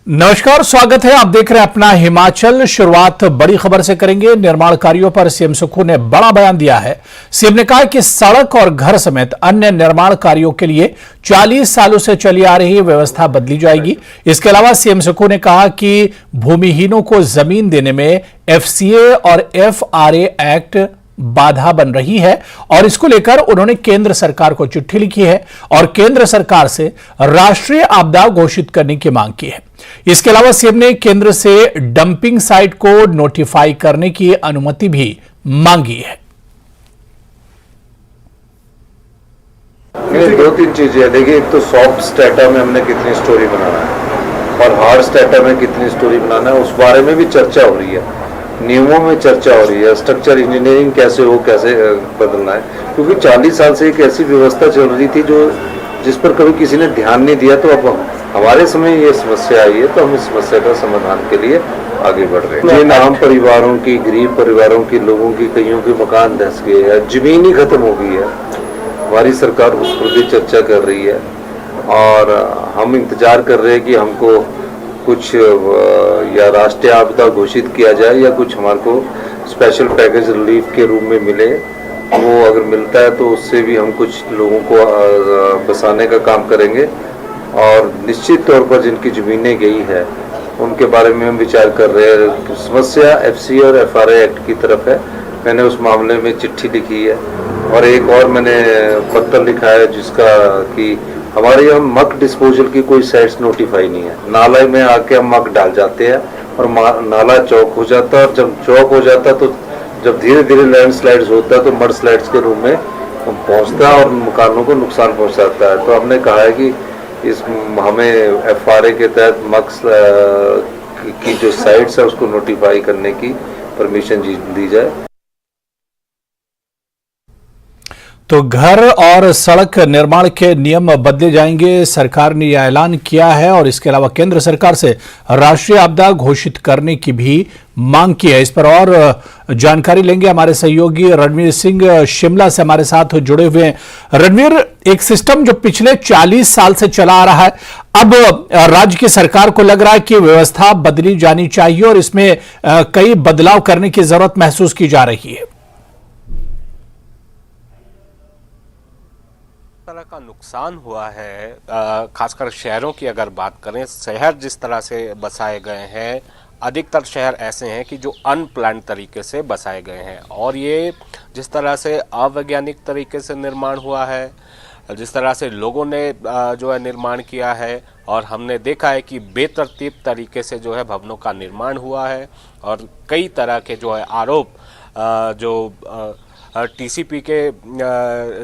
नमस्कार, स्वागत है। आप देख रहे हैं अपना हिमाचल। शुरुआत बड़ी खबर से करेंगे। निर्माण कार्यों पर सीएम सुक्खू ने बड़ा बयान दिया है। सीएम ने कहा कि सड़क और घर समेत अन्य निर्माण कार्यों के लिए 40 सालों से चली आ रही व्यवस्था बदली जाएगी। इसके अलावा सीएम सुक्खू ने कहा कि भूमिहीनों को जमीन देने में एफसीए और एफआरए एक्ट बाधा बन रही है और इसको लेकर उन्होंने केंद्र सरकार को चिट्ठी लिखी है और केंद्र सरकार से राष्ट्रीय आपदा घोषित करने की मांग की है। इसके अलावा सीएम ने केंद्र से डंपिंग साइट को नोटिफाई करने की अनुमति भी मांगी है। दो तीन चीजें है। देखिए, एक तो सॉफ्ट स्टेटा में हमने कितनी स्टोरी बनाना है और हार्ड स्टेटा में कितनी स्टोरी बनाना है, उस बारे में भी चर्चा हो रही है। नियमों में चर्चा हो रही है। स्ट्रक्चर इंजीनियरिंग कैसे हो, कैसे बदलना है, क्योंकि 40 साल से एक ऐसी व्यवस्था चल रही थी जिस पर कभी किसी ने ध्यान नहीं दिया। तो अब हमारे समय ये समस्या आई है, तो हम इस समस्या का समाधान के लिए आगे बढ़ रहे हैं। जिन आम परिवारों की, गरीब परिवारों की, लोगों की, कईयों के मकान धंस गए हैं, जमीन ही खत्म हो गई है, हमारी सरकार उस पर भी चर्चा कर रही है और हम इंतजार कर रहे हैं कि हमको कुछ या राष्ट्रीय आपदा घोषित किया जाए या कुछ हमारे को स्पेशल पैकेज रिलीफ के रूप में मिले। वो अगर मिलता है तो उससे भी हम कुछ लोगों को बसाने का काम करेंगे और निश्चित तौर पर जिनकी ज़मीनें गई है उनके बारे में हम विचार कर रहे हैं। समस्या एफसी और एफआरए एक्ट की तरफ है। मैंने उस मामले में चिट्ठी लिखी है और एक और मैंने पत्र लिखा है जिसका कि हमारे यहाँ मक डिस्पोजल की कोई साइट्स नोटिफाई नहीं है। नाला में आके हम मक डाल जाते हैं और नाला चौक हो जाता है और जब चौक हो जाता है तो जब धीरे धीरे लैंडस्लाइड्स होता है तो मड स्लाइड्स के रूप में पहुंचता है और मकानों को नुकसान पहुंचाता है। तो हमने कहा है कि हमें एफआरए के तहत मक की जो साइट्स है उसको नोटिफाई करने की परमिशन दी जाए। तो घर और सड़क निर्माण के नियम बदले जाएंगे, सरकार ने यह ऐलान किया है और इसके अलावा केंद्र सरकार से राष्ट्रीय आपदा घोषित करने की भी मांग की है। इस पर और जानकारी लेंगे। हमारे सहयोगी रणवीर सिंह शिमला से हमारे साथ जुड़े हुए हैं। रणवीर, एक सिस्टम जो पिछले 40 साल से चला आ रहा है, अब राज्य की सरकार को लग रहा है कि व्यवस्था बदली जानी चाहिए और इसमें कई बदलाव करने की जरूरत महसूस की जा रही है। तरह का नुकसान हुआ है, खासकर शहरों की अगर बात करें, शहर जिस तरह से बसाए गए हैं, अधिकतर शहर ऐसे हैं कि जो अनप्लान्ड तरीके से बसाए गए हैं और ये जिस तरह से अवैज्ञानिक तरीके से निर्माण हुआ है, जिस तरह से लोगों ने जो है निर्माण किया है और हमने देखा है कि बेतरतीब तरीके से जो है भवनों का निर्माण हुआ है और कई तरह के जो है आरोप जो टीसीपी के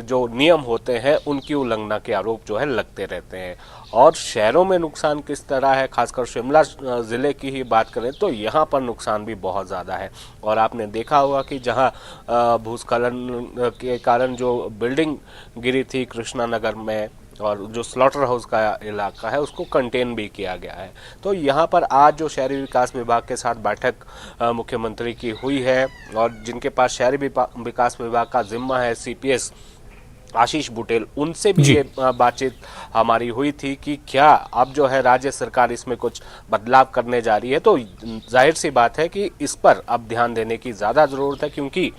जो नियम होते हैं उनकी उल्लंघना के आरोप जो है लगते रहते हैं। और शहरों में नुकसान किस तरह है, खासकर शिमला ज़िले की ही बात करें तो यहाँ पर नुकसान भी बहुत ज़्यादा है। और आपने देखा होगा कि जहाँ भूस्खलन के कारण जो बिल्डिंग गिरी थी कृष्णा नगर में और जो स्लॉटर हाउस का इलाका है उसको कंटेन भी किया गया है। तो यहाँ पर आज जो शहरी विकास विभाग के साथ बैठक मुख्यमंत्री की हुई है और जिनके पास शहरी विकास विभाग का जिम्मा है सीपीएस आशीष बुटेल, उनसे भी ये बातचीत हमारी हुई थी कि क्या अब जो है राज्य सरकार इसमें कुछ बदलाव करने जा रही है। तो जाहिर सी बात है कि इस पर अब ध्यान देने की ज़्यादा ज़रूरत है, क्योंकि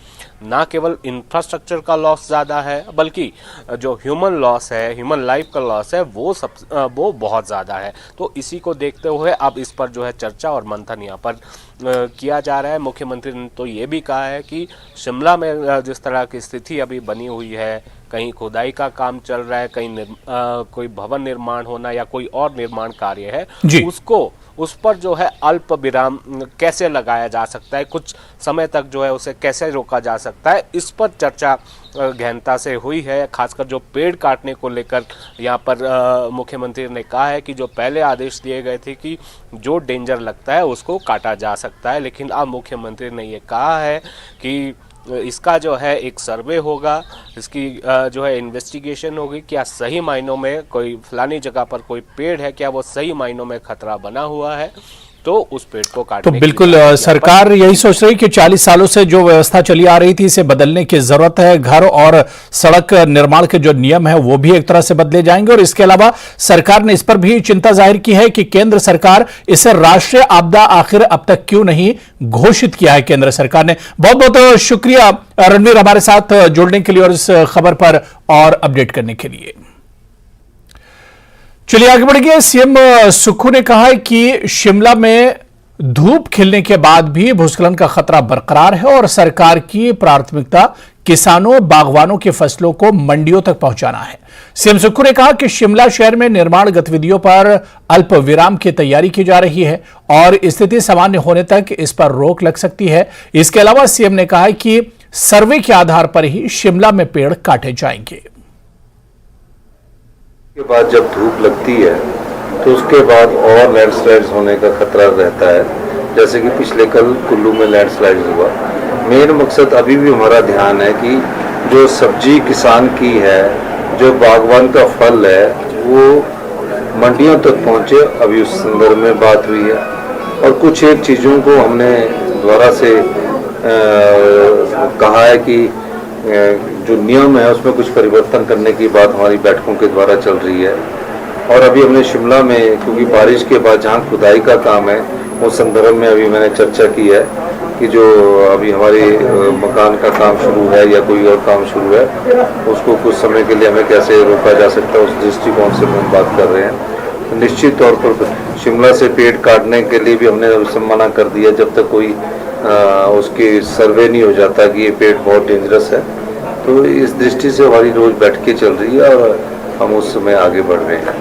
ना केवल इंफ्रास्ट्रक्चर का लॉस ज़्यादा है बल्कि जो ह्यूमन लॉस है, ह्यूमन लाइफ का लॉस है, वो बहुत ज़्यादा है। तो इसी को देखते हुए अब इस पर जो है चर्चा और मंथन यहाँ पर किया जा रहा है। मुख्यमंत्री ने तो ये भी कहा है कि शिमला में जिस तरह की स्थिति अभी बनी हुई है, कहीं खुदाई का काम चल रहा है, कहीं कोई भवन निर्माण होना या कोई और निर्माण कार्य है, उस पर जो है अल्प विराम कैसे लगाया जा सकता है, कुछ समय तक जो है उसे कैसे रोका जा सकता है, इस पर चर्चा गहनता से हुई है। खासकर जो पेड़ काटने को लेकर यहाँ पर मुख्यमंत्री ने कहा है कि जो पहले आदेश दिए गए थे कि जो डेंजर लगता है उसको काटा जा सकता है, लेकिन अब मुख्यमंत्री ने ये कहा है कि इसका जो है एक सर्वे होगा, इसकी जो है इन्वेस्टिगेशन होगी, क्या सही मायनों में कोई फलानी जगह पर कोई पेड़ है, क्या वो सही मायनों में खतरा बना हुआ है। तो उस पेड़ को तो काटने की बिल्कुल बात यहाँ पर सरकार यही सोच रही है कि 40 सालों से जो व्यवस्था चली आ रही थी इसे बदलने की जरूरत है। घर और सड़क निर्माण के जो नियम है वो भी एक तरह से बदले जाएंगे। और इसके अलावा सरकार ने इस पर भी चिंता जाहिर की है कि केंद्र सरकार इसे राष्ट्रीय आपदा आखिर अब तक क्यों नहीं घोषित किया है केंद्र सरकार ने। बहुत बहुत शुक्रिया रणवीर हमारे साथ जुड़ने के लिए और इस खबर पर और अपडेट करने के लिए। चलिए आगे बढ़िए। सीएम सुक्खू ने कहा है कि शिमला में धूप खिलने के बाद भी भूस्खलन का खतरा बरकरार है और सरकार की प्राथमिकता किसानों बागवानों की फसलों को मंडियों तक पहुंचाना है। सीएम सुक्खू ने कहा कि शिमला शहर में निर्माण गतिविधियों पर अल्प विराम की तैयारी की जा रही है और स्थिति सामान्य होने तक इस पर रोक लग सकती है। इसके अलावा सीएम ने कहा कि सर्वे के आधार पर ही शिमला में पेड़ काटे जाएंगे। के बाद जब धूप लगती है तो उसके बाद और लैंडस्लाइड्स होने का खतरा रहता है, जैसे कि पिछले कल कुल्लू में लैंडस्लाइड्स हुआ। मेन मकसद अभी भी हमारा ध्यान है कि जो सब्जी किसान की है, जो बागवान का फल है, वो मंडियों तक पहुंचे। अभी उस संदर्भ में बात हुई है और कुछ एक चीज़ों को हमने दोबारा से कहा है कि जो नियम है उसमें कुछ परिवर्तन करने की बात हमारी बैठकों के द्वारा चल रही है। और अभी हमने शिमला में, क्योंकि बारिश के बाद जहाँ खुदाई का काम है उस संदर्भ में अभी मैंने चर्चा की है कि जो अभी हमारे मकान का काम शुरू है या कोई और काम शुरू है उसको कुछ समय के लिए हमें कैसे रोका जा सकता है, उस दृष्टिकोण से हम बात कर रहे हैं। निश्चित तौर पर शिमला से पेड़ काटने के लिए भी हमने मना कर दिया जब तक कोई उसकी सर्वे नहीं हो जाता कि ये पेड़ बहुत डेंजरस है। तो इस दृष्टि से हमारी रोज बैठकें चल रही है और हम उस समय आगे बढ़ रहे हैं।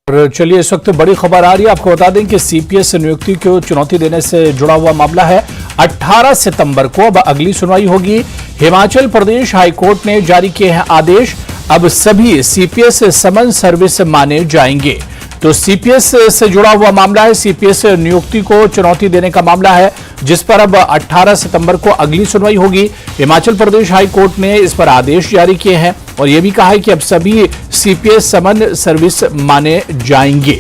और चलिए इस वक्त बड़ी खबर आ रही है। आपको बता दें कि सीपीएस नियुक्ति को चुनौती देने से जुड़ा हुआ मामला है। 18 सितंबर को अब अगली सुनवाई होगी। हिमाचल प्रदेश हाईकोर्ट ने जारी किए हैं आदेश। अब सभी सीपीएस समन सर्विस माने जाएंगे। तो सीपीएस से जुड़ा हुआ मामला है। सीपीएस नियुक्ति को चुनौती देने का मामला है जिस पर अब 18 सितंबर को अगली सुनवाई होगी। हिमाचल प्रदेश हाई कोर्ट ने इस पर आदेश जारी किए हैं और यह भी कहा है कि अब सभी सीपीएस समन सर्विस माने जाएंगे।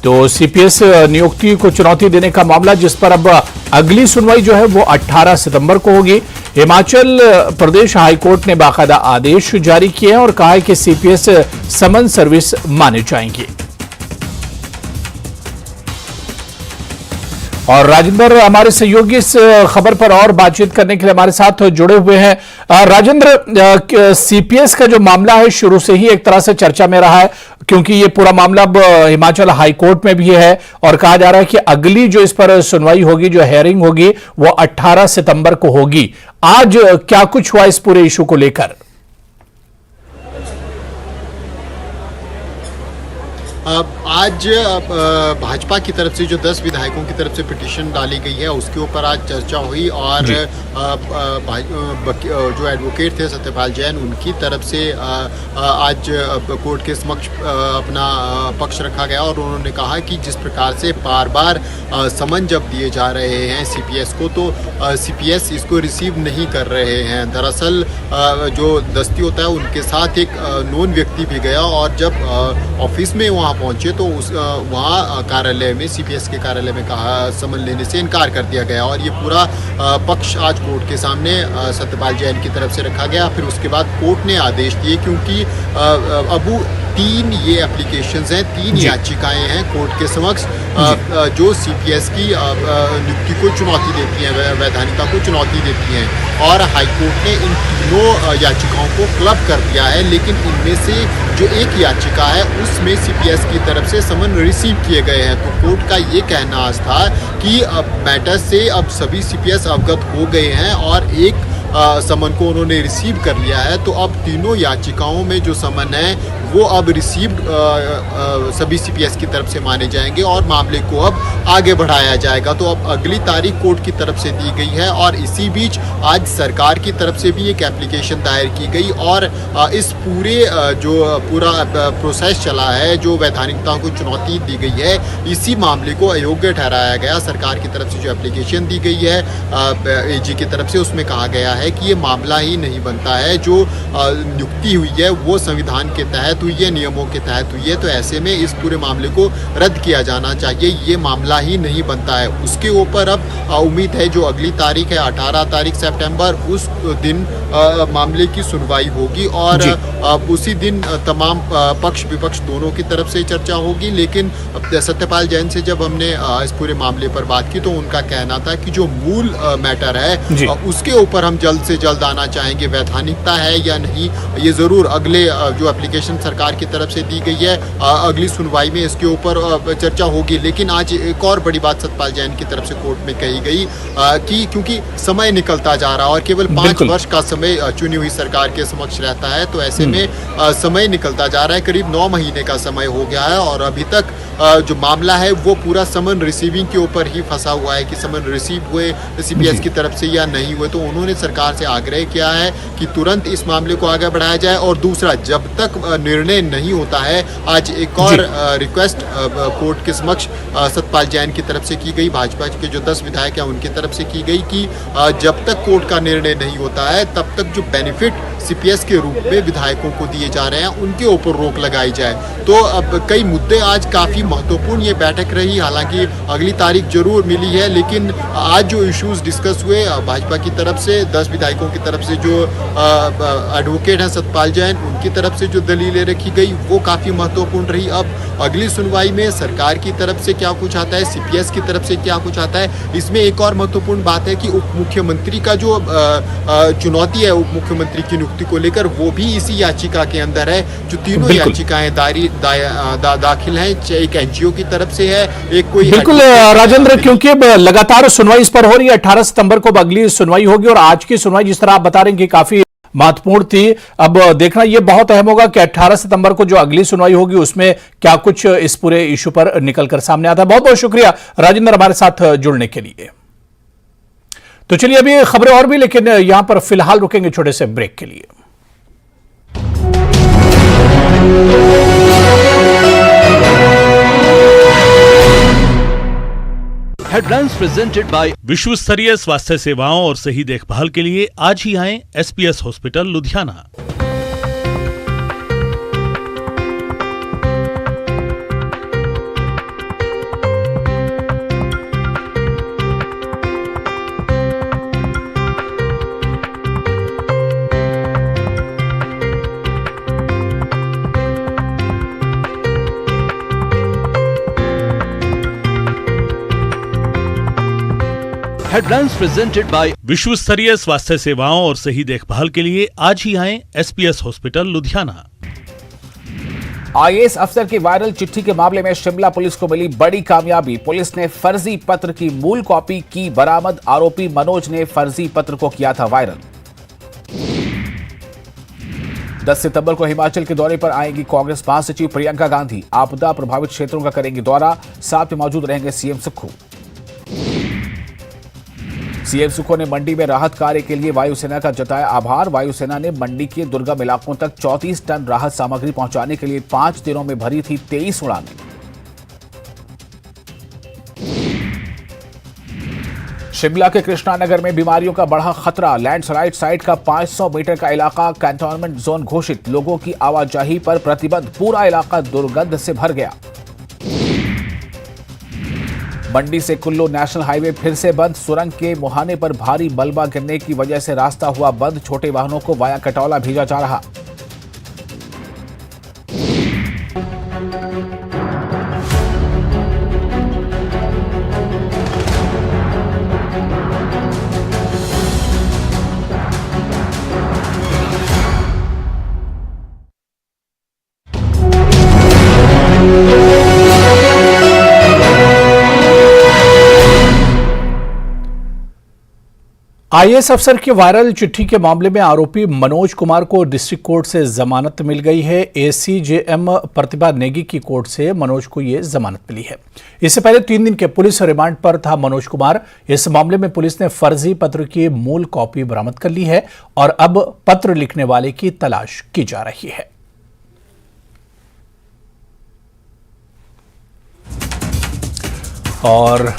तो सीपीएस नियुक्ति को चुनौती देने का मामला जिस पर अब अगली सुनवाई जो है वो 18 सितंबर को होगी। हिमाचल प्रदेश हाईकोर्ट ने बाकायदा आदेश जारी किए हैं और कहा है कि सीपीएस समन सर्विस माने जाएंगे। और राजेंद्र हमारे सहयोगी इस खबर पर और बातचीत करने के लिए हमारे साथ जुड़े हुए हैं। राजेंद्र, सीपीएस का जो मामला है शुरू से ही एक तरह से चर्चा में रहा है क्योंकि ये पूरा मामला अब हिमाचल हाईकोर्ट में भी है और कहा जा रहा है कि अगली जो इस पर सुनवाई होगी, जो हेयरिंग होगी, वो 18 सितंबर को होगी। आज क्या कुछ हुआ इस पूरे इशू को लेकर? आज भाजपा की तरफ से जो 10 विधायकों की तरफ से पिटीशन डाली गई है उसके ऊपर आज चर्चा हुई और जो एडवोकेट थे सत्यपाल जैन, उनकी तरफ से आज कोर्ट के समक्ष अपना पक्ष रखा गया और उन्होंने कहा कि जिस प्रकार से बार बार समन जब दिए जा रहे हैं सीपीएस को, तो सीपीएस इसको रिसीव नहीं कर रहे हैं। दरअसल जो दस्ती होता है उनके साथ एक नोन व्यक्ति भी गया और जब ऑफिस में वहाँ पहुंचे तो वहाँ कार्यालय में, सीपीएस के कार्यालय में कहा समन लेने से इनकार कर दिया गया और ये पूरा पक्ष आज कोर्ट के सामने सत्यपाल जैन की तरफ से रखा गया। फिर उसके बाद कोर्ट ने आदेश दिए क्योंकि अब 3 ये एप्लीकेशंस हैं, 3 याचिकाएं हैं कोर्ट के समक्ष जो सीपीएस की नियुक्ति को चुनौती देती हैं, वैधानिकता को चुनौती देती हैं और हाईकोर्ट ने इन तीनों याचिकाओं को क्लब कर दिया है। लेकिन इनमें से जो एक याचिका है उसमें सीपीएस की तरफ से समन रिसीव किए गए हैं। तो कोर्ट का ये कहना आज था कि अब मैटर से अब सभी सीपीएस अवगत हो गए हैं और एक समन को उन्होंने रिसीव कर लिया है। तो अब तीनों याचिकाओं में जो समन है वो अब रिसीव्ड सभी सीपीएस की तरफ से माने जाएंगे और मामले को अब आगे बढ़ाया जाएगा। तो अब अगली तारीख कोर्ट की तरफ से दी गई है और इसी बीच आज सरकार की तरफ से भी एक एप्लीकेशन दायर की गई और इस पूरे जो पूरा प्रोसेस चला है, जो वैधानिकता को चुनौती दी गई है, इसी मामले को अयोग्य ठहराया गया। सरकार की तरफ से जो एप्लीकेशन दी गई है एजी की तरफ से, उसमें कहा गया है कि ये मामला ही नहीं बनता है, जो नियुक्ति हुई है वो संविधान के तहत तहत हुई है, नियमों के तहत हुई है, तो ऐसे में इस पूरे मामले को रद्द किया जाना चाहिए। ये मामला ही नहीं बनता है। उसके ऊपर अब उम्मीद है जो अगली तारीख है 18 तारीख सितंबर, उस दिन मामले की सुनवाई होगी और उसी दिन तमाम पक्ष विपक्ष दोनों की तरफ से चर्चा होगी। लेकिन सत्यपाल जैन से जब हमने इस पूरे मामले पर बात की तो उनका कहना था कि जो मूल मैटर है उसके ऊपर हम जल्द से जल्द आना चाहेंगे। वैधानिकता है या नहीं, ये ज़रूर अगले जो एप्लीकेशन सरकार की तरफ से दी गई है अगली सुनवाई में इसके ऊपर चर्चा होगी। लेकिन आज एक और बड़ी बात सत्यपाल जैन की तरफ से कोर्ट में कही गई कि क्योंकि समय निकलता जा रहा है और केवल 5 वर्ष का समय चुनी हुई सरकार के समक्ष रहता है, तो ऐसे में समय निकलता जा रहा है। करीब 9 महीने का समय हो गया है और अभी तक जो मामला है वो पूरा समन रिसीविंग के ऊपर ही फंसा हुआ है कि समन रिसीव हुए सीपीएस की तरफ से या नहीं हुए। तो उन्होंने सरकार से आग्रह किया है कि तुरंत इस मामले को आगे बढ़ाया जाए। और दूसरा, जब तक निर्णय नहीं होता है, आज एक और रिक्वेस्ट कोर्ट के समक्ष सत्यपाल जैन की तरफ से की गई, भाजपा के जो 10 विधायक हैं उनकी तरफ से की गई कि जब तक कोर्ट का निर्णय नहीं होता है तब तक जो बेनिफिट सीपीएस के रूप में विधायकों को दिए जा रहे हैं उनके ऊपर रोक लगाई जाए। तो अब कई मुद्दे आज काफ़ी महत्वपूर्ण ये बैठक रही। हालांकि अगली तारीख जरूर मिली है, लेकिन आज जो इश्यूज डिस्कस हुए भाजपा की तरफ से 10 विधायकों की तरफ से जो एडवोकेट हैं सत्यपाल जैन, उनकी तरफ से जो दलीलें रखी गई वो काफ़ी महत्वपूर्ण रही। अब अगली सुनवाई में सरकार की तरफ से क्या कुछ आता है, सीपीएस की तरफ से क्या कुछ आता है। इसमें एक और महत्वपूर्ण बात है कि उप मुख्यमंत्री का जो चुनौती है उप मुख्यमंत्री की नियुक्ति को लेकर, वो भी इसी याचिका के अंदर है। जो तीनों याचिकाएं दाखिल हैं, एक एनजीओ की तरफ से है, एक कोई बिल्कुल राजेंद्र, क्योंकि लगातार सुनवाई इस पर हो रही है। 18 सितंबर को अगली सुनवाई होगी और आज की सुनवाई जिस तरह आप बता रहे हैं कि काफी महत्वपूर्ण थी। अब देखना यह बहुत अहम होगा कि 18 सितंबर को जो अगली सुनवाई होगी उसमें क्या कुछ इस पूरे इश्यू पर निकलकर सामने आता है। बहुत बहुत शुक्रिया राजेंद्र हमारे साथ जुड़ने के लिए। तो चलिए अभी खबरें और भी, लेकिन यहां पर फिलहाल रुकेंगे छोटे से ब्रेक के लिए। हेडलाइंस प्रेजेंटेड बाय विश्व स्तरीय स्वास्थ्य सेवाओं और सही देखभाल के लिए आज ही आएं SPS hospital Ludhiana. Headlines presented by विश्व स्तरीय स्वास्थ्य सेवाओं और सही देखभाल के लिए आज ही आएं एसपीएस हॉस्पिटल लुधियाना। आईएएस अफसर की वायरल चिट्ठी के मामले में शिमला पुलिस को मिली बड़ी कामयाबी। पुलिस ने फर्जी पत्र की मूल कॉपी की बरामद। आरोपी मनोज ने फर्जी पत्र को किया था वायरल। 10 सितंबर को हिमाचल के दौरे पर आएंगी कांग्रेस महासचिव प्रियंका गांधी। आपदा प्रभावित क्षेत्रों का करेंगे दौरा। साथ में मौजूद रहेंगे सीएम सुक्खू। सीएम सुक्खू ने मंडी में राहत कार्य के लिए वायुसेना का जताया आभार। वायुसेना ने मंडी के दुर्गम इलाकों तक 34 टन राहत सामग्री पहुंचाने के लिए 5 दिनों में भरी थी 23 उड़ानें। शिमला के कृष्णानगर में बीमारियों का बढ़ा खतरा। लैंडस्लाइड साइट का 500 मीटर का इलाका कैंटोनमेंट जोन घोषित। लोगों की आवाजाही पर प्रतिबंध। पूरा इलाका दुर्गंध से भर गया। मंडी से कुल्लू नेशनल हाईवे फिर से बंद। सुरंग के मुहाने पर भारी मलबा गिरने की वजह से रास्ता हुआ बंद। छोटे वाहनों को वाया कटौला भेजा जा रहा। आईएएस अफसर की वायरल चिट्ठी के मामले में आरोपी मनोज कुमार को डिस्ट्रिक्ट कोर्ट से जमानत मिल गई है। एसीजेएम प्रतिभा नेगी की कोर्ट से मनोज को यह जमानत मिली है। इससे पहले 3 दिन के पुलिस रिमांड पर था मनोज कुमार। इस मामले में पुलिस ने फर्जी पत्र की मूल कॉपी बरामद कर ली है और अब पत्र लिखने वाले की तलाश की जा रही है। और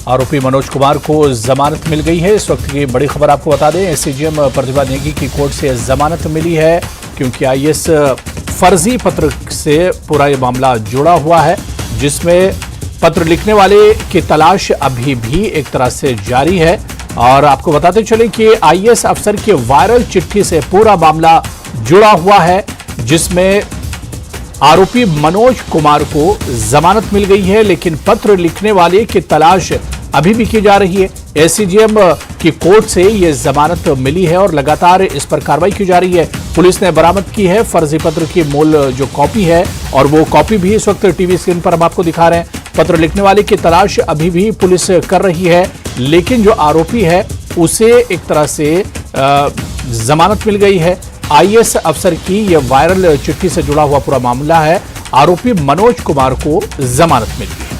आरोपी मनोज कुमार को जमानत मिल गई है। इस वक्त की बड़ी खबर आपको बता दें, एसीजेएम प्रतिभा नेगी की कोर्ट से जमानत मिली है क्योंकि आईएएस फर्जी पत्र से पूरा ये मामला जुड़ा हुआ है, जिसमें पत्र लिखने वाले की तलाश अभी भी एक तरह से जारी है। और आपको बताते चलें कि आईएएस अफसर की वायरल चिट्ठी से पूरा मामला जुड़ा हुआ है, जिसमें आरोपी मनोज कुमार को जमानत मिल गई है, लेकिन पत्र लिखने वाले की तलाश अभी भी की जा रही है। एसीजेएम की कोर्ट से यह जमानत मिली है और लगातार इस पर कार्रवाई की जा रही है। पुलिस ने बरामद की है फर्जी पत्र की मूल जो कॉपी है, और वो कॉपी भी इस वक्त टीवी स्क्रीन पर हम आपको दिखा रहे हैं। पत्र लिखने वाले की तलाश अभी भी पुलिस कर रही है, लेकिन जो आरोपी है उसे एक तरह से जमानत मिल गई है। आईएएस अफसर की यह वायरल चिट्ठी से जुड़ा हुआ पूरा मामला है। आरोपी मनोज कुमार को जमानत मिल गई है।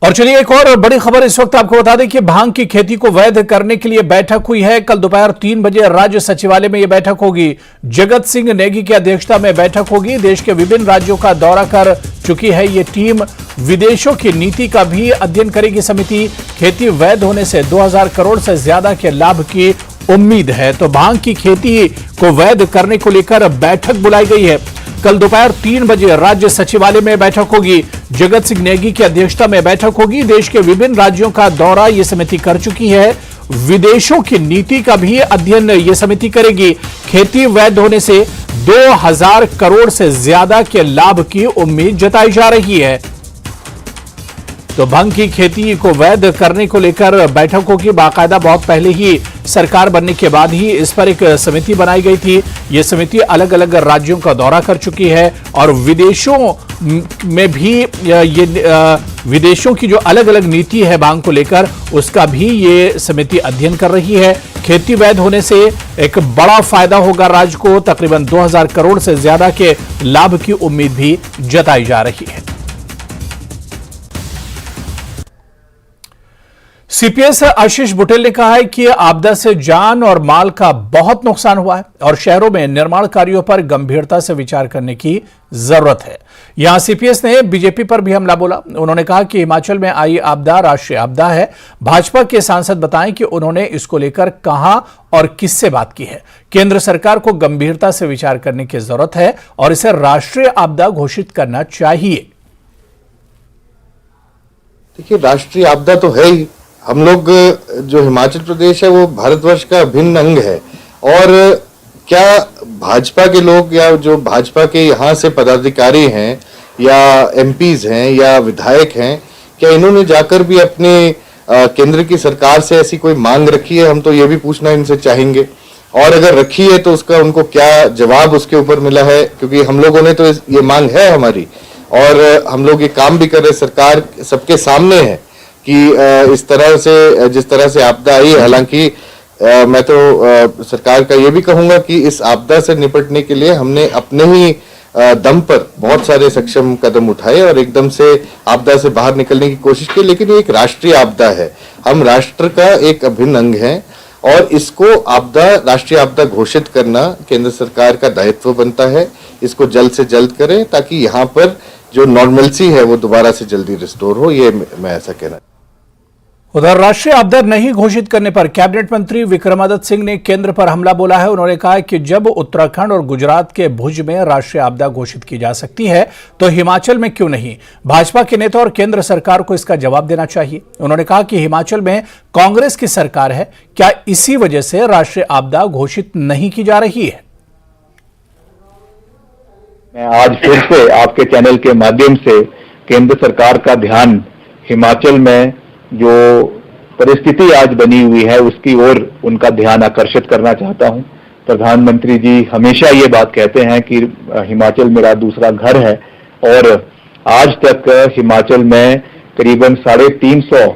और चलिए एक और बड़ी खबर इस वक्त आपको बता दें कि भांग की खेती को वैध करने के लिए बैठक हुई है। कल दोपहर 3 बजे राज्य सचिवालय में यह बैठक होगी। जगत सिंह नेगी की अध्यक्षता में बैठक होगी। देश के विभिन्न राज्यों का दौरा कर चुकी है ये टीम। विदेशों की नीति का भी अध्ययन करेगी समिति। खेती वैध होने से 2000 करोड़ से ज्यादा के लाभ की उम्मीद है। तो भांग की खेती को वैध करने को लेकर बैठक बुलाई गई है। कल दोपहर 3 बजे राज्य सचिवालय में बैठक होगी। जगत सिंह नेगी की अध्यक्षता में बैठक होगी। देश के विभिन्न राज्यों का दौरा ये समिति कर चुकी है। विदेशों की नीति का भी अध्ययन ये समिति करेगी। खेती वैध होने से 2000 करोड़ से ज्यादा के लाभ की उम्मीद जताई जा रही है। तो भांग की खेती को वैध करने को लेकर बैठक होगी। बाकायदा बहुत पहले ही सरकार बनने के बाद ही इस पर एक समिति बनाई गई थी। यह समिति अलग अलग राज्यों का दौरा कर चुकी है और विदेशों में भी ये विदेशों की जो अलग अलग नीति है भांग को लेकर, उसका भी ये समिति अध्ययन कर रही है। खेती वैध होने से एक बड़ा फायदा होगा राज्य को। तकरीबन 2000 करोड़ से ज्यादा के लाभ की उम्मीद भी जताई जा रही है। सीपीएस आशीष बुटेल ने कहा है कि आपदा से जान और माल का बहुत नुकसान हुआ है और शहरों में निर्माण कार्यों पर गंभीरता से विचार करने की जरूरत है। यहां सीपीएस ने बीजेपी पर भी हमला बोला। उन्होंने कहा कि हिमाचल में आई आपदा राष्ट्रीय आपदा है। भाजपा के सांसद बताएं कि उन्होंने इसको लेकर कहां और किससे बात की है। केंद्र सरकार को गंभीरता से विचार करने की जरूरत है और इसे राष्ट्रीय आपदा घोषित करना चाहिए। देखिए, राष्ट्रीय आपदा तो है ही। हम लोग जो हिमाचल प्रदेश है वो भारतवर्ष का अभिन्न अंग है। और क्या भाजपा के लोग या जो भाजपा के यहाँ से पदाधिकारी हैं या एमपीज हैं या विधायक हैं, क्या इन्होंने जाकर भी अपने केंद्र की सरकार से ऐसी कोई मांग रखी है? हम तो ये भी पूछना इनसे चाहेंगे। और अगर रखी है तो उसका उनको क्या जवाब उसके ऊपर मिला है? क्योंकि हम लोगों ने तो ये मांग है हमारी और हम लोग ये काम भी कर रहे, सरकार सबके सामने है कि इस तरह से जिस तरह से आपदा आई। हालांकि मैं तो सरकार का ये भी कहूंगा कि इस आपदा से निपटने के लिए हमने अपने ही दम पर बहुत सारे सक्षम कदम उठाए और एकदम से आपदा से बाहर निकलने की कोशिश की। लेकिन ये एक राष्ट्रीय आपदा है, हम राष्ट्र का एक अभिन्न अंग है और इसको आपदा राष्ट्रीय आपदा घोषित करना केंद्र सरकार का दायित्व बनता है। इसको जल्द से जल्द करें ताकि यहाँ पर जो नॉर्मलसी है वो दोबारा से जल्दी रिस्टोर हो। ये मैं ऐसा कहना। उधर राष्ट्रीय आपदा नहीं घोषित करने पर कैबिनेट मंत्री विक्रमादित्य सिंह ने केंद्र पर हमला बोला है। उन्होंने कहा कि जब उत्तराखंड और गुजरात के भुज में राष्ट्रीय आपदा घोषित की जा सकती है तो हिमाचल में क्यों नहीं? भाजपा के नेता और केंद्र सरकार को इसका जवाब देना चाहिए। उन्होंने कहा कि हिमाचल में कांग्रेस की सरकार है, क्या इसी वजह से राष्ट्रीय आपदा घोषित नहीं की जा रही है? मैं आज फिर से आपके चैनल के माध्यम से केंद्र सरकार का ध्यान हिमाचल में जो परिस्थिति आज बनी हुई है उसकी ओर उनका ध्यान आकर्षित करना चाहता हूं। प्रधानमंत्री जी हमेशा ये बात कहते हैं कि हिमाचल मेरा दूसरा घर है और आज तक हिमाचल में करीबन 350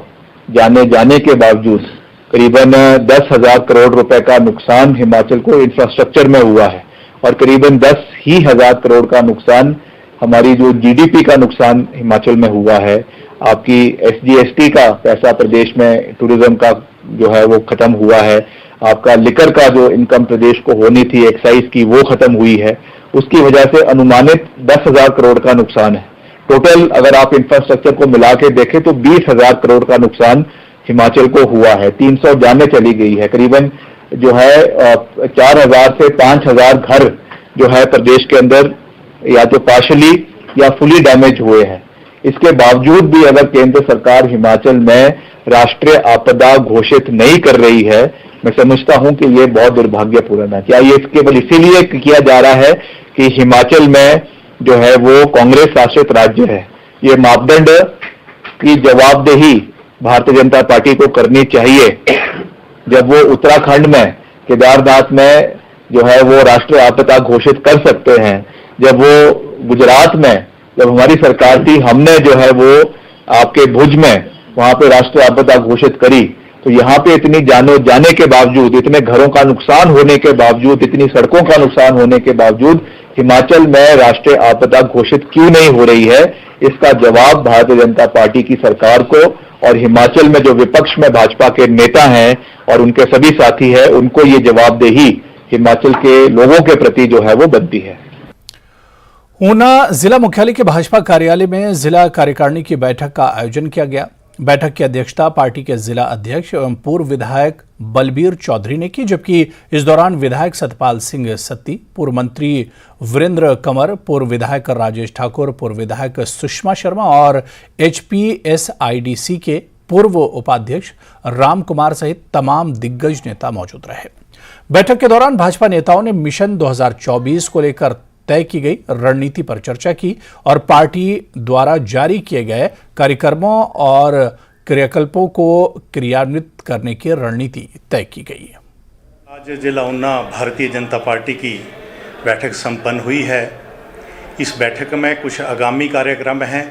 जाने के बावजूद करीबन 10,000 करोड़ रुपए का नुकसान हिमाचल को इंफ्रास्ट्रक्चर में हुआ है और करीबन 10,000 करोड़ का नुकसान हमारी जो जीडीपी का नुकसान हिमाचल में हुआ है। आपकी एसजीएसटी का पैसा प्रदेश में टूरिज्म का जो है वो खत्म हुआ है। आपका लिकर का जो इनकम प्रदेश को होनी थी एक्साइज की वो खत्म हुई है। उसकी वजह से अनुमानित 10,000 करोड़ का नुकसान है। टोटल अगर आप इंफ्रास्ट्रक्चर को मिला के देखें तो 20,000 करोड़ का नुकसान हिमाचल को हुआ है। 300 जानें चली गई है, करीबन जो है 4000 से 5000 घर जो है प्रदेश के अंदर या तो पार्शली या फुली डैमेज हुए हैं। इसके बावजूद भी अगर केंद्र सरकार हिमाचल में राष्ट्रीय आपदा घोषित नहीं कर रही है, मैं समझता हूं कि ये बहुत दुर्भाग्यपूर्ण है। क्या ये केवल इसीलिए किया जा रहा है कि हिमाचल में जो है वो कांग्रेस शासित राज्य है? ये मापदंड की जवाबदेही भारतीय जनता पार्टी को करनी चाहिए। जब वो उत्तराखंड में केदारनाथ में जो है वो राष्ट्रीय आपदा घोषित कर सकते हैं, जब वो गुजरात में जब हमारी सरकार थी हमने जो है वो आपके भुज में वहां पे राष्ट्रीय आपदा घोषित करी, तो यहाँ पे इतनी जाने के बावजूद, इतने घरों का नुकसान होने के बावजूद, इतनी सड़कों का नुकसान होने के बावजूद हिमाचल में राष्ट्रीय आपदा घोषित क्यों नहीं हो रही है? इसका जवाब भारतीय जनता पार्टी की सरकार को और हिमाचल में जो विपक्ष में भाजपा के नेता हैं और उनके सभी साथी हैं, उनको ये जवाबदेही हिमाचल के लोगों के प्रति जो है वो बनती है। ऊना जिला मुख्यालय के भाजपा कार्यालय में जिला कार्यकारिणी की बैठक का आयोजन किया गया। बैठक की अध्यक्षता पार्टी के जिला अध्यक्ष एवं पूर्व विधायक बलबीर चौधरी ने की, जबकि इस दौरान विधायक सतपाल सिंह सत्ती, पूर्व मंत्री वीरेंद्र कंवर, पूर्व विधायक राजेश ठाकुर, पूर्व विधायक सुषमा शर्मा और HPSIDC के पूर्व उपाध्यक्ष राम कुमार सहित तमाम दिग्गज नेता मौजूद रहे। बैठक के दौरान भाजपा नेताओं ने मिशन 2024 को लेकर तय की गई रणनीति पर चर्चा की और पार्टी द्वारा जारी किए गए कार्यक्रमों और क्रियाकल्पों को क्रियान्वित करने की रणनीति तय की गई। आज जिला ऊना भारतीय जनता पार्टी की बैठक संपन्न हुई है। इस बैठक में कुछ आगामी कार्यक्रम हैं।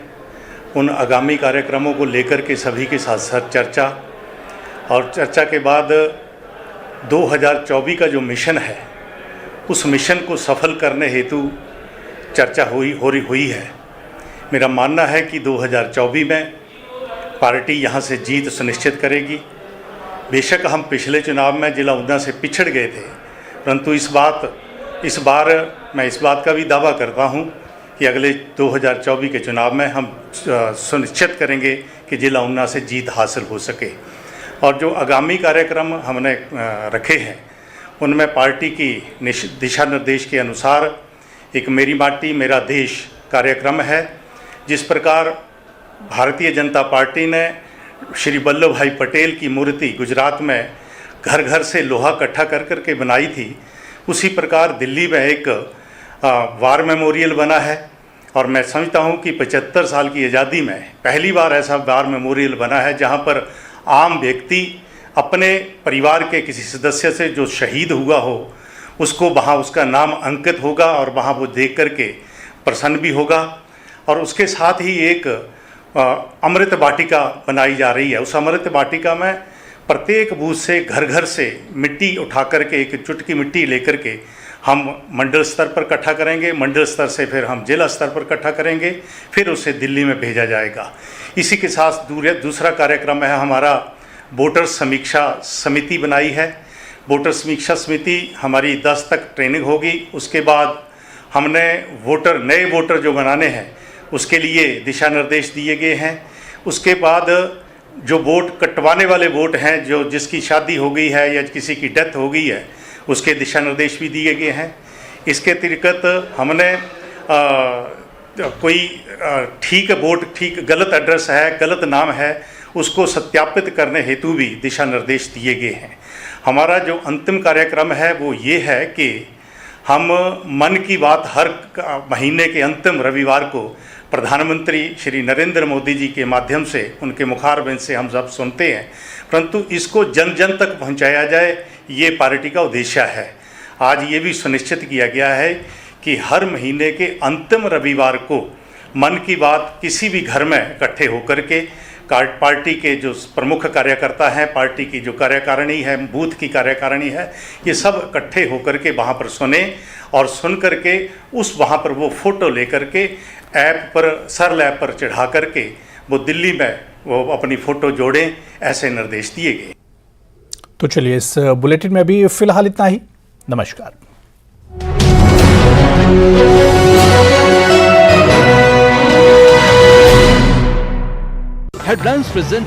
उन आगामी कार्यक्रमों को लेकर के सभी के साथ साथ चर्चा, और चर्चा के बाद 2024 का जो मिशन है उस मिशन को सफल करने हेतु चर्चा हुई है। मेरा मानना है कि 2024 में पार्टी यहाँ से जीत सुनिश्चित करेगी। बेशक हम पिछले चुनाव में जिला ऊना से पिछड़ गए थे, परंतु इस बार मैं इस बात का भी दावा करता हूँ कि अगले 2024 के चुनाव में हम सुनिश्चित करेंगे कि जिला ऊना से जीत हासिल हो सके। और जो आगामी कार्यक्रम हमने रखे हैं उनमें पार्टी की दिशा निर्देश के अनुसार एक मेरी माटी मेरा देश कार्यक्रम है। जिस प्रकार भारतीय जनता पार्टी ने श्री वल्लभ भाई पटेल की मूर्ति गुजरात में घर घर से लोहा इकट्ठा कर करके बनाई थी, उसी प्रकार दिल्ली में एक वार मेमोरियल बना है। और मैं समझता हूँ कि 75 साल की आज़ादी में पहली बार ऐसा वार मेमोरियल बना है जहाँ पर आम व्यक्ति अपने परिवार के किसी सदस्य से जो शहीद हुआ हो उसको वहाँ उसका नाम अंकित होगा और वहाँ वो देख करके प्रसन्न भी होगा। और उसके साथ ही एक अमृत वाटिका बनाई जा रही है। उस अमृत वाटिका में प्रत्येक बूथ से घर घर से मिट्टी उठा करके, एक चुटकी मिट्टी लेकर के हम मंडल स्तर पर इकट्ठा करेंगे, मंडल स्तर से फिर हम जिला स्तर पर इकट्ठा करेंगे, फिर उसे दिल्ली में भेजा जाएगा। इसी के साथ दूसरा कार्यक्रम है हमारा वोटर समीक्षा समिति बनाई है। वोटर समीक्षा समिति हमारी 10 तक ट्रेनिंग होगी। उसके बाद हमने नए वोटर जो बनाने हैं उसके लिए दिशा निर्देश दिए गए हैं। उसके बाद जो वोट कटवाने वाले वोट हैं, जो जिसकी शादी हो गई है या किसी की डेथ हो गई है, उसके दिशा निर्देश भी दिए गए हैं। इसके अतिरिक्त हमने कोई ठीक गलत एड्रेस है, गलत नाम है, उसको सत्यापित करने हेतु भी दिशा निर्देश दिए गए हैं। हमारा जो अंतिम कार्यक्रम है वो ये है कि हम मन की बात हर महीने के अंतिम रविवार को प्रधानमंत्री श्री नरेंद्र मोदी जी के माध्यम से, उनके मुखारबिंद से हम सब सुनते हैं, परंतु इसको जन जन तक पहुंचाया जाए, ये पार्टी का उद्देश्य है। आज ये भी सुनिश्चित किया गया है कि हर महीने के अंतिम रविवार को मन की बात किसी भी घर में इकट्ठे होकर के पार्टी के जो प्रमुख कार्यकर्ता हैं, पार्टी की जो कार्यकारिणी है, बूथ की कार्यकारिणी है, ये सब इकट्ठे होकर के वहाँ पर सुने और सुन करके वहाँ पर वो फोटो लेकर के ऐप पर सरल ऐप पर चढ़ा करके वो दिल्ली में वो अपनी फ़ोटो जोड़ें, ऐसे निर्देश दिए गए। तो चलिए इस बुलेटिन में भी फिलहाल इतना ही। नमस्कार। Headlines present